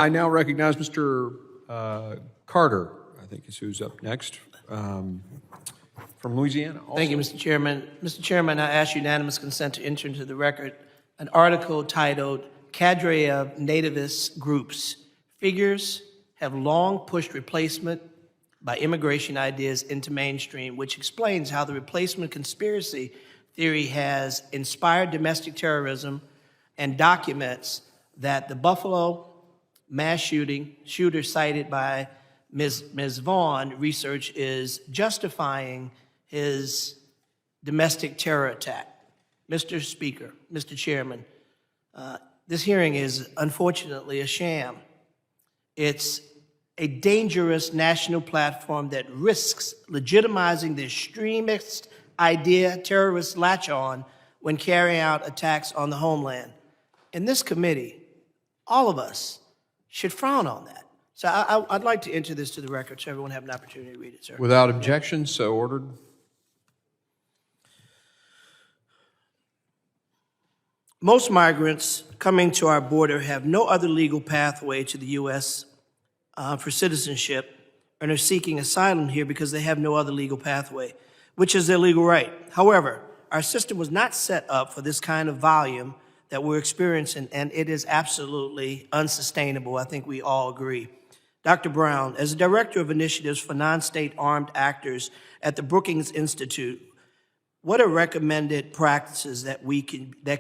I now recognize Mr. Carter, I think is who's up next, from Louisiana. Also. Thank you, Mr. Chairman. Mr. Chairman, I ask unanimous consent to enter into the record an article titled "Cadre of Nativist Groups. Figures have long pushed replacement by immigration ideas into mainstream," which explains how the replacement conspiracy theory has inspired domestic terrorism and documents that the Buffalo mass shooter cited by Ms. Vaughn research is justifying his domestic terror attack. Mr. Speaker, Mr. Chairman, this hearing is unfortunately a sham. It's a dangerous national platform that risks legitimizing the extremist idea terrorists latch on when carrying out attacks on the homeland. In this committee, all of us should frown on that. So I'd like to enter this to the record so everyone have an opportunity to read it, sir. Without objection, so ordered. Most migrants coming to our border have no other legal pathway to the U.S. For citizenship and are seeking asylum here because they have no other legal pathway, which is their legal right. However, our system was not set up for this kind of volume that we're experiencing, and it is absolutely unsustainable. I think we all agree. Dr. Brown, as the Director of Initiatives for Non-State Armed Actors at the Brookings Institute, what are recommended practices that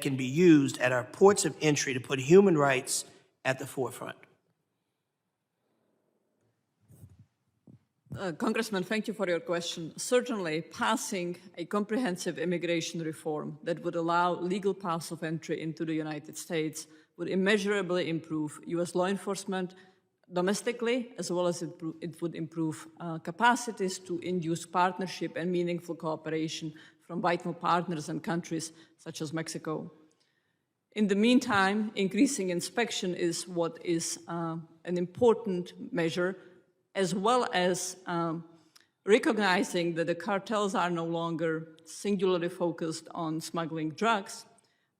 can be used at our ports of entry to put human rights at the forefront? Congressman, thank you for your question. Certainly, passing a comprehensive immigration reform that would allow legal paths of entry into the United States would immeasurably improve U.S. law enforcement domestically, as well as it would improve capacities to induce partnership and meaningful cooperation from vital partners and countries such as Mexico. In the meantime, increasing inspection is what is an important measure, as well as recognizing that the cartels are no longer singularly focused on smuggling drugs,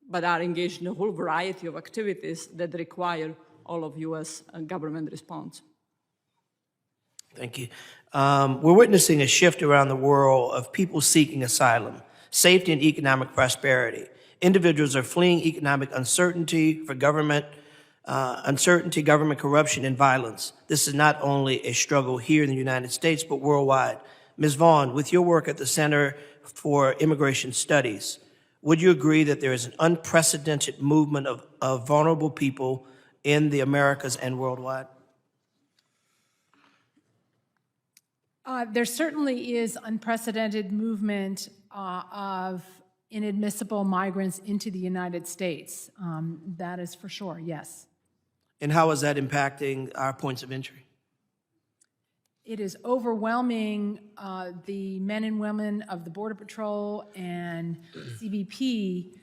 but are engaged in a whole variety of activities that require all of U.S. government response. Thank you. We're witnessing a shift around the world of people seeking asylum, safety, and economic prosperity. Individuals are fleeing economic uncertainty for government corruption, and violence. This is not only a struggle here in the United States, but worldwide. Ms. Vaughn, with your work at the Center for Immigration Studies, would you agree that there is an unprecedented movement of vulnerable people in the Americas and worldwide? There certainly is unprecedented movement of inadmissible migrants into the United States. That is for sure, yes. And how is that impacting our points of entry? It is overwhelming the men and women of the Border Patrol and CBP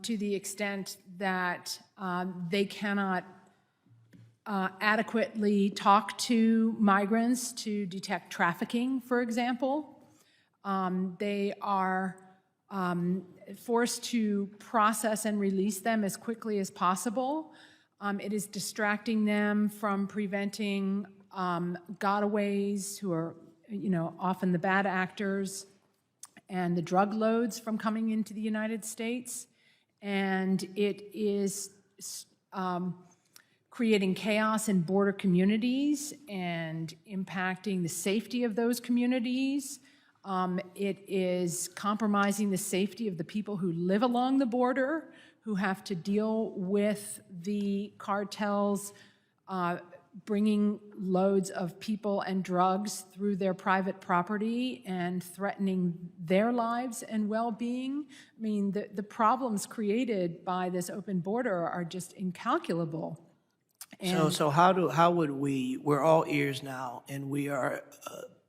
to the extent that they cannot adequately talk to migrants to detect trafficking, for example. They are forced to process and release them as quickly as possible. It is distracting them from preventing gotaways, who are, often the bad actors, and the drug loads from coming into the United States. And it is creating chaos in border communities and impacting the safety of those communities. It is compromising the safety of the people who live along the border, who have to deal with the cartels bringing loads of people and drugs through their private property and threatening their lives and well-being. I mean, the problems created by this open border are just incalculable. And So how would we're all ears now, and we are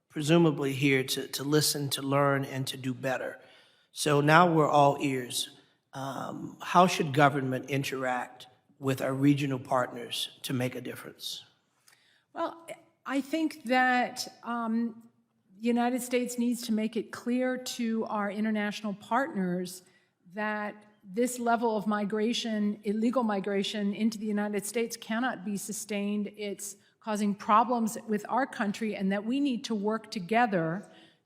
presumably here to listen, to learn, and to do better. So now we're all ears. How should government interact with our regional partners to make a difference? Well, I think that the United States needs to make it clear to our international partners that this level of migration, illegal migration into the United States cannot be sustained. It's causing problems with our country, and that we need to work together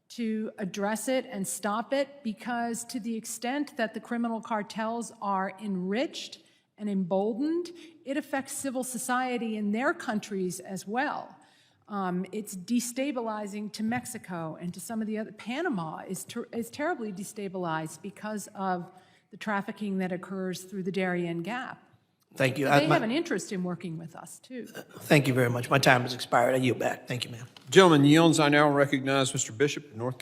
to address it and stop it, because to the extent that the criminal cartels are enriched and emboldened, it affects civil society in their countries as well. It's destabilizing to Mexico and to some of the other. Panama is terribly destabilized because of the trafficking that occurs through the Darien Gap. Thank you. They have an interest in working with us, too. Thank you very much. My time has expired. I yield back. Thank you, ma'am. Gentleman yields. I now recognize Mr. Bishop, North